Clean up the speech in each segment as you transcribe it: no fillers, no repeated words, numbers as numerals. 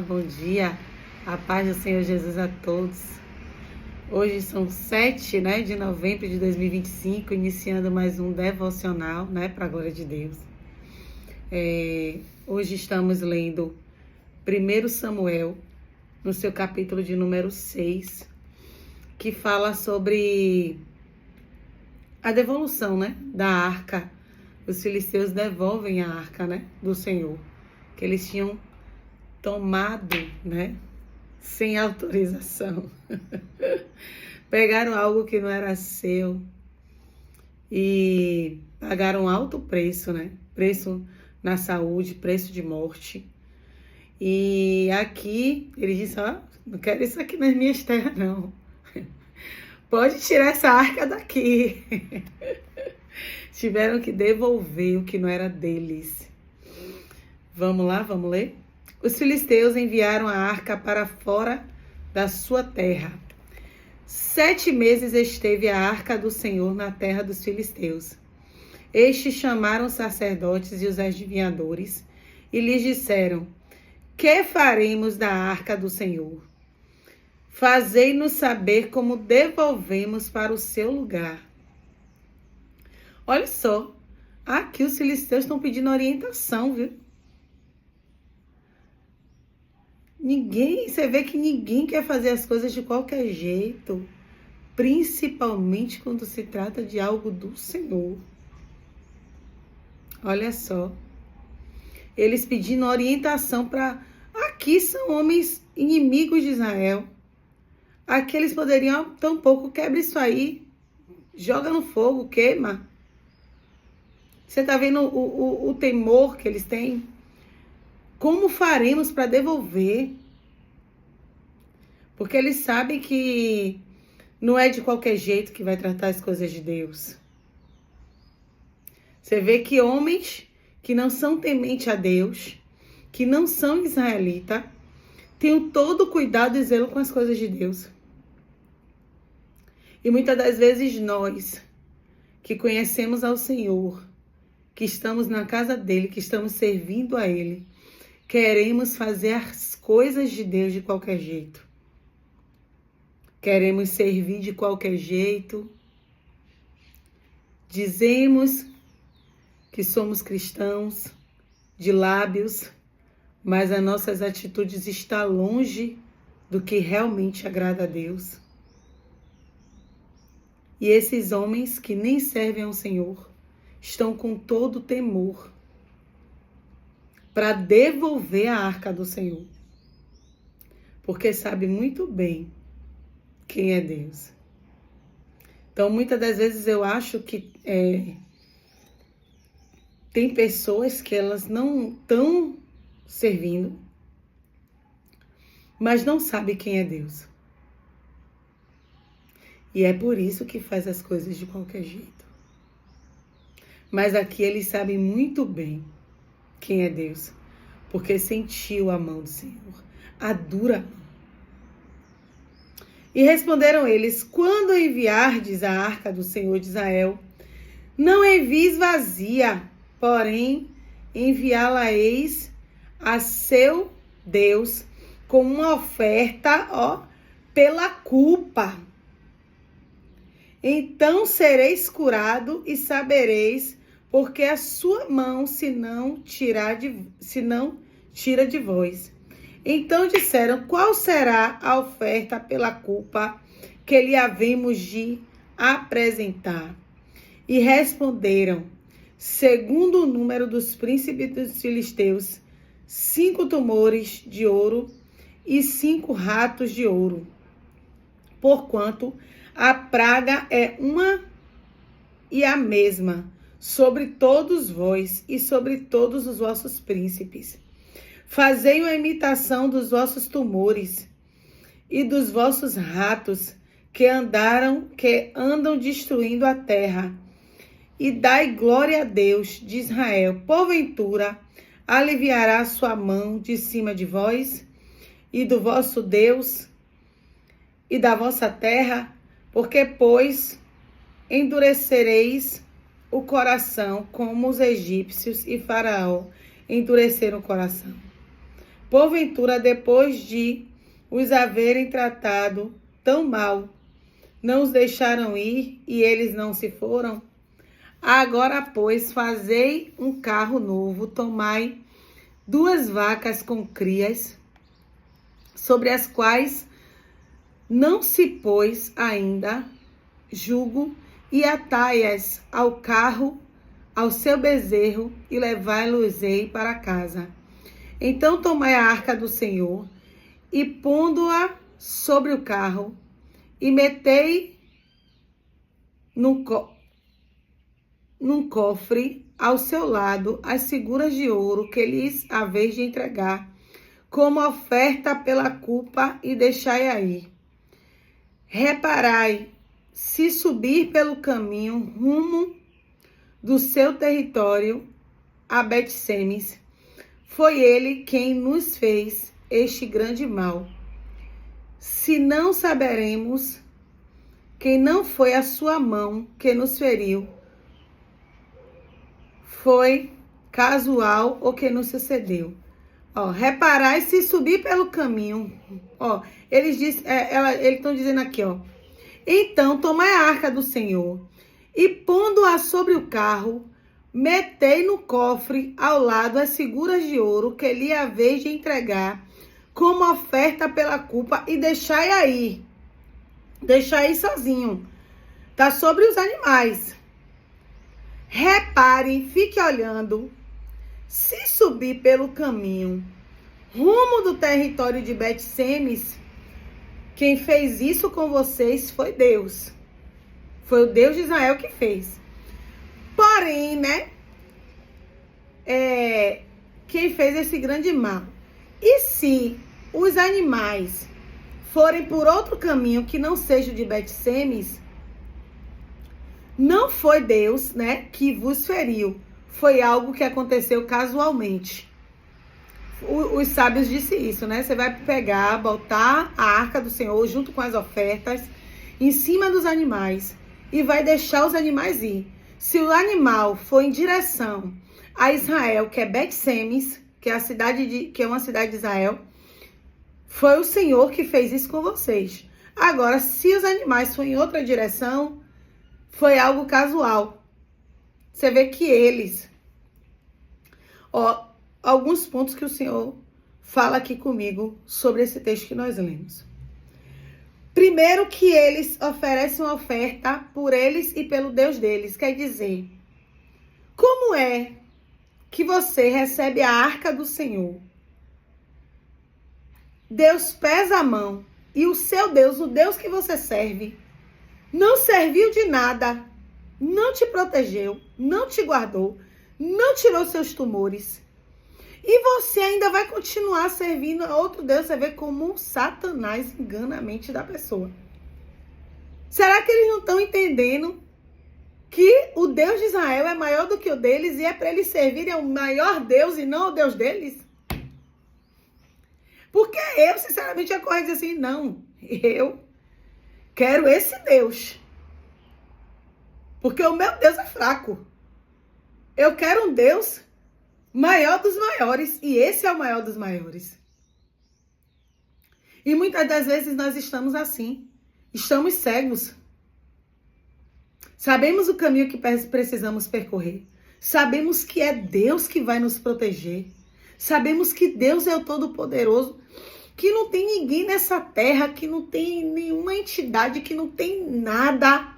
Bom dia, a paz do Senhor Jesus a todos. Hoje são 7, de novembro de 2025, iniciando mais um devocional, para a glória de Deus. Hoje estamos lendo 1 Samuel, no seu capítulo de número 6, que fala sobre a devolução, da arca. Os filisteus devolvem a arca, do Senhor, que eles tinham tomado, sem autorização. Pegaram algo que não era seu e pagaram alto preço, Preço na saúde, preço de morte. E aqui ele disse, não quero isso aqui nas minhas terras, não. Pode tirar essa arca daqui. Tiveram que devolver o que não era deles. Vamos lá, vamos ler? Os filisteus enviaram a arca para fora da sua terra. 7 meses esteve a arca do Senhor na terra dos filisteus. Estes chamaram os sacerdotes e os adivinhadores e lhes disseram: que faremos da arca do Senhor? Fazei-nos saber como devolvemos para o seu lugar. Olha só, aqui os filisteus estão pedindo orientação, viu? Você vê que ninguém quer fazer as coisas de qualquer jeito, principalmente quando se trata de algo do Senhor. Olha só, eles pedindo orientação para... Aqui são homens inimigos de Israel. Aqui eles poderiam, tão pouco, quebra isso aí, joga no fogo, queima. Você está vendo o temor que eles têm? Como faremos para devolver? Porque eles sabem que não é de qualquer jeito que vai tratar as coisas de Deus. Você vê que homens que não são tementes a Deus, que não são israelitas, têm todo o cuidado e zelo com as coisas de Deus. E muitas das vezes nós, que conhecemos ao Senhor, que estamos na casa dele, que estamos servindo a ele, queremos fazer as coisas de Deus de qualquer jeito. Queremos servir de qualquer jeito. Dizemos que somos cristãos de lábios, mas as nossas atitudes estão longe do que realmente agrada a Deus. E esses homens que nem servem ao Senhor estão com todo o temor para devolver a arca do Senhor. Porque sabe muito bem quem é Deus. Então, muitas das vezes eu acho que tem pessoas que elas não estão servindo, mas não sabem quem é Deus. E é por isso que faz as coisas de qualquer jeito. Mas aqui eles sabem muito bem quem é Deus, porque sentiu a mão do Senhor, a dura mão. E responderam eles: quando enviardes a arca do Senhor de Israel, não envies vazia, porém enviá-la-eis a seu Deus com uma oferta, pela culpa. Então sereis curado e sabereis porque a sua mão se não tira de vós. Então disseram: qual será a oferta pela culpa que lhe havemos de apresentar? E responderam: segundo o número dos príncipes dos filisteus, 5 tumores de ouro e 5 ratos de ouro. Porquanto a praga é uma e a mesma sobre todos vós e sobre todos os vossos príncipes. Fazei a imitação dos vossos tumores e dos vossos ratos que andam destruindo a terra. E dai glória a Deus de Israel. Porventura, aliviará a sua mão de cima de vós e do vosso Deus e da vossa terra, porque, pois, endurecereis o coração como os egípcios e Faraó endureceram o coração. Porventura, depois de os haverem tratado tão mal, não os deixaram ir e eles não se foram? Agora, pois, fazei um carro novo, tomai 2 vacas com crias, sobre as quais não se pôs ainda jugo, e atai-as ao carro, ao seu bezerro, e levai-los-ei para casa. Então tomai a arca do Senhor, e pondo-a sobre o carro, e metei num cofre ao seu lado as figuras de ouro que lhes haveis de entregar, como oferta pela culpa, e deixai aí. Reparai, se subir pelo caminho rumo do seu território a Bet-Semes, foi ele quem nos fez este grande mal. Se não saberemos quem não foi a sua mão que nos feriu, foi casual o que nos sucedeu. Reparai se subir pelo caminho. Eles estão dizendo aqui, Então tomai a arca do Senhor e pondo-a sobre o carro, metei no cofre ao lado as figuras de ouro que lhe haveis de entregar como oferta pela culpa, e deixai aí. Deixai aí sozinho. Tá sobre os animais. Repare, fique olhando. Se subir pelo caminho rumo do território de Bet-Semes, quem fez isso com vocês foi Deus. Foi o Deus de Israel que fez. Porém, quem fez esse grande mal? E se os animais forem por outro caminho que não seja o de Bet-Semes, não foi Deus, que vos feriu. Foi algo que aconteceu casualmente. Os sábios disseram isso, Você vai pegar, botar a arca do Senhor junto com as ofertas em cima dos animais e vai deixar os animais ir. Se o animal for em direção a Israel, que é Bet-Semes, que é uma cidade de Israel, foi o Senhor que fez isso com vocês. Agora, se os animais forem em outra direção, foi algo casual. Você vê que eles... alguns pontos que o Senhor fala aqui comigo sobre esse texto que nós lemos. Primeiro, que eles oferecem uma oferta por eles e pelo Deus deles. Quer dizer, como é que você recebe a arca do Senhor? Deus pesa a mão e o seu Deus, o Deus que você serve, não serviu de nada, não te protegeu, não te guardou, não tirou seus tumores. E você ainda vai continuar servindo a outro Deus. Você vê como Satanás engana a mente da pessoa. Será que eles não estão entendendo que o Deus de Israel é maior do que o deles e é para eles servirem ao maior Deus e não ao Deus deles? Porque eu, sinceramente, ia correr e dizer assim, não, eu quero esse Deus. Porque o meu Deus é fraco. Eu quero um Deus maior dos maiores, e esse é o maior dos maiores. E muitas das vezes nós estamos assim, estamos cegos. Sabemos o caminho que precisamos percorrer. Sabemos que é Deus que vai nos proteger. Sabemos que Deus é o Todo-Poderoso, que não tem ninguém nessa terra, que não tem nenhuma entidade, que não tem nada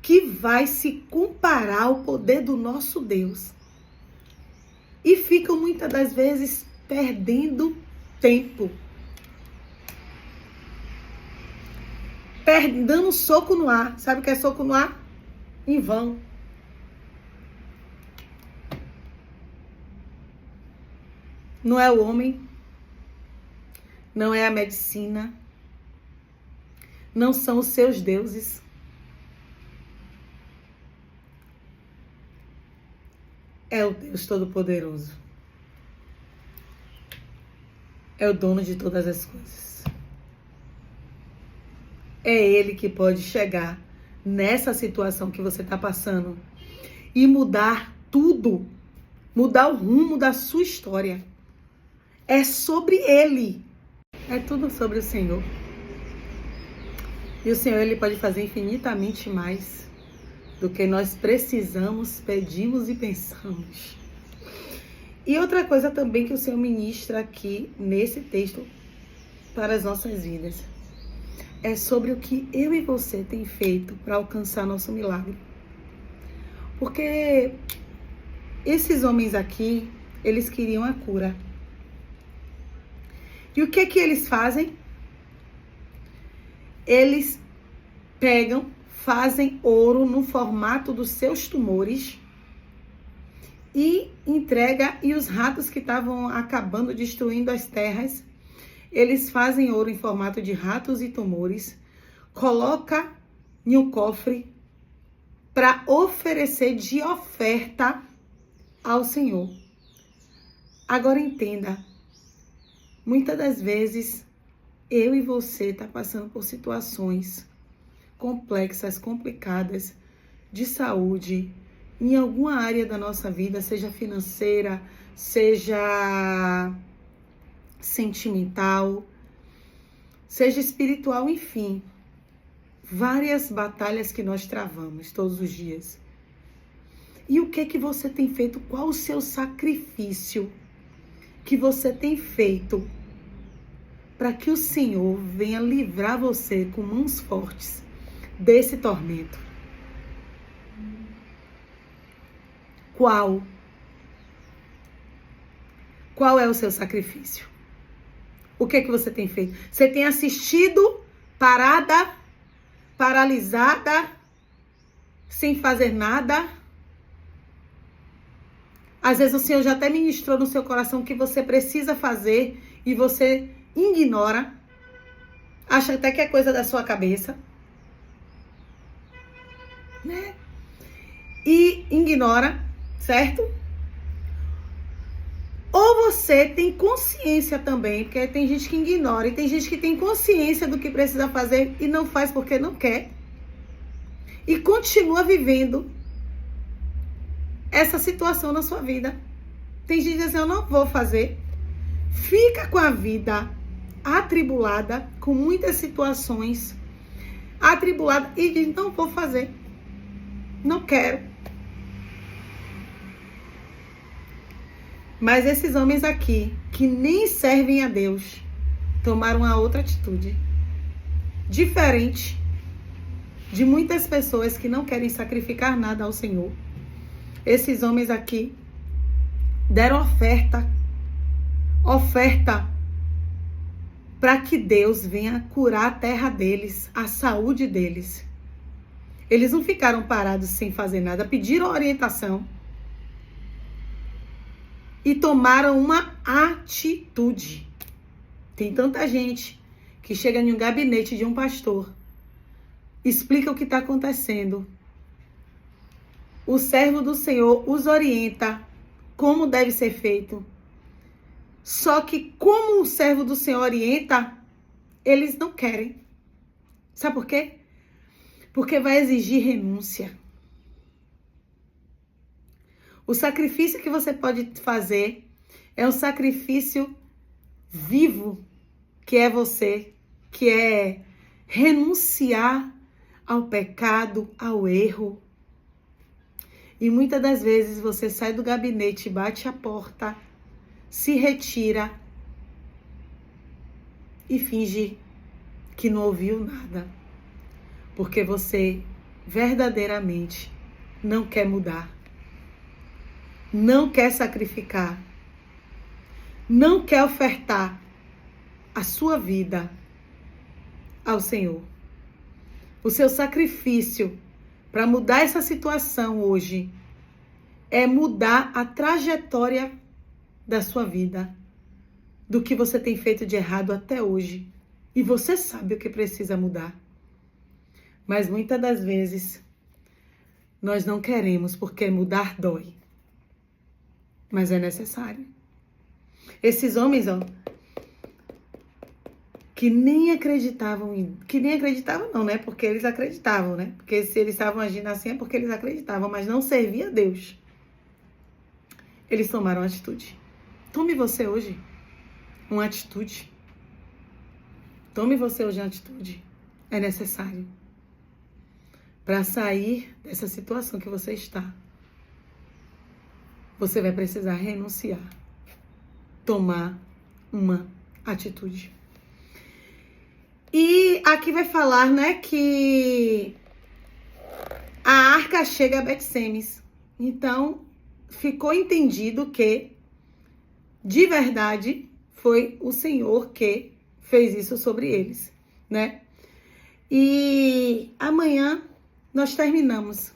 que vai se comparar ao poder do nosso Deus. E ficam muitas das vezes perdendo tempo. Dando soco no ar. Sabe o que é soco no ar? Em vão. Não é o homem. Não é a medicina. Não são os seus deuses. É o Deus Todo-Poderoso. É o dono de todas as coisas. É Ele que pode chegar nessa situação que você está passando e mudar tudo. Mudar o rumo da sua história. É sobre Ele. É tudo sobre o Senhor. E o Senhor, Ele pode fazer infinitamente mais do que nós precisamos, pedimos e pensamos. E outra coisa também que o Senhor ministra aqui nesse texto para as nossas vidas é sobre o que eu e você tem feito para alcançar nosso milagre. Porque esses homens aqui, eles queriam a cura. E o que que eles fazem? Eles pegam, fazem ouro no formato dos seus tumores e entrega, e os ratos que estavam acabando, destruindo as terras, eles fazem ouro em formato de ratos e tumores, coloca em um cofre para oferecer de oferta ao Senhor. Agora entenda, muitas das vezes eu e você tá passando por situações complexas, complicadas, de saúde, em alguma área da nossa vida, seja financeira, seja sentimental, seja espiritual, enfim. Várias batalhas que nós travamos todos os dias. E o que que você tem feito? Qual o seu sacrifício que você tem feito para que o Senhor venha livrar você com mãos fortes desse tormento? Qual? Qual é o seu sacrifício? O que que você tem feito? Você tem assistido parada, paralisada, sem fazer nada? Às vezes o Senhor já até ministrou no seu coração o que você precisa fazer e você ignora, acha até que é coisa da sua cabeça, né? E ignora, certo? Ou você tem consciência também, porque tem gente que ignora, e tem gente que tem consciência do que precisa fazer e não faz porque não quer. E continua vivendo essa situação na sua vida. Tem gente que diz assim, eu não vou fazer. Fica com a vida atribulada, com muitas situações atribulada, e diz, não vou fazer. Não quero. Mas esses homens aqui, que nem servem a Deus, tomaram uma outra atitude. Diferente de muitas pessoas que não querem sacrificar nada ao Senhor. Esses homens aqui deram oferta para que Deus venha curar a terra deles, a saúde deles. Eles não ficaram parados sem fazer nada, pediram orientação e tomaram uma atitude. Tem tanta gente que chega em um gabinete de um pastor, explica o que está acontecendo. O servo do Senhor os orienta como deve ser feito. Só que como o servo do Senhor orienta, eles não querem. Sabe por quê? Porque vai exigir renúncia. O sacrifício que você pode fazer é um sacrifício vivo, que é você, que é renunciar ao pecado, ao erro. E muitas das vezes você sai do gabinete, bate a porta, se retira e finge que não ouviu nada. Porque você verdadeiramente não quer mudar. Não quer sacrificar, não quer ofertar a sua vida ao Senhor. O seu sacrifício para mudar essa situação hoje é mudar a trajetória da sua vida, do que você tem feito de errado até hoje. E você sabe o que precisa mudar. Mas muitas das vezes nós não queremos, porque mudar dói. Mas é necessário. Esses homens, que nem acreditavam, não, né? Porque eles acreditavam, né? Porque se eles estavam agindo assim é porque eles acreditavam, mas não servia a Deus. Eles tomaram atitude. Tome você hoje. uma atitude. Tome você hoje uma atitude. É necessário. Para sair dessa situação que você está, você vai precisar renunciar. Tomar uma atitude. E aqui vai falar, né, que a arca chega a Bet-Semes. Então, ficou entendido que, de verdade, foi o Senhor que fez isso sobre eles, né? E amanhã nós terminamos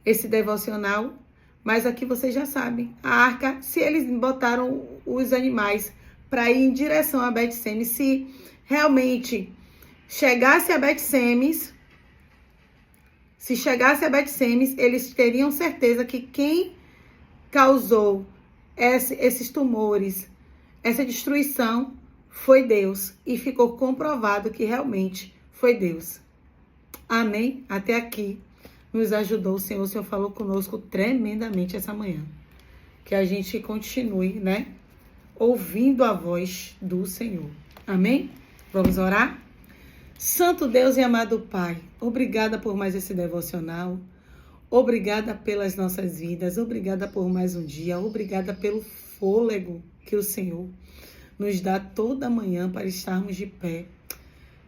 esse devocional, mas aqui vocês já sabem, a arca, se eles botaram os animais para ir em direção a Bet-Semes, se realmente chegasse a Bet-Semes, eles teriam certeza que quem causou esses tumores, essa destruição, foi Deus. E ficou comprovado que realmente foi Deus. Amém? Até aqui nos ajudou o Senhor falou conosco tremendamente essa manhã. Que a gente continue, né? Ouvindo a voz do Senhor. Amém? Vamos orar? Santo Deus e amado Pai, obrigada por mais esse devocional. Obrigada pelas nossas vidas. Obrigada por mais um dia. Obrigada pelo fôlego que o Senhor nos dá toda manhã para estarmos de pé.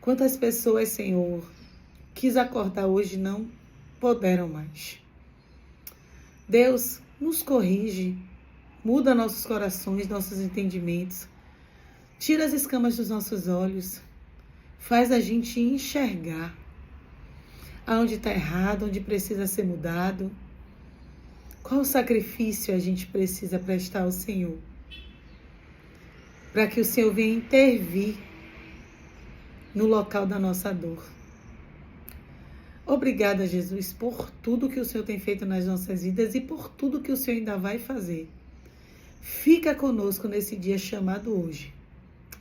Quantas pessoas, Senhor, quis acordar hoje e não puderam mais. Deus, nos corrige, muda nossos corações, nossos entendimentos, tira as escamas dos nossos olhos, faz a gente enxergar aonde está errado, onde precisa ser mudado, qual sacrifício a gente precisa prestar ao Senhor, para que o Senhor venha intervir no local da nossa dor. Obrigada, Jesus, por tudo que o Senhor tem feito nas nossas vidas e por tudo que o Senhor ainda vai fazer. Fica conosco nesse dia chamado hoje.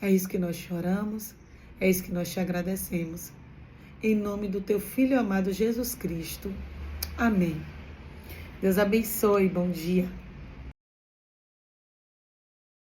É isso que nós choramos, é isso que nós te agradecemos. Em nome do teu Filho amado Jesus Cristo. Amém. Deus abençoe. Bom dia.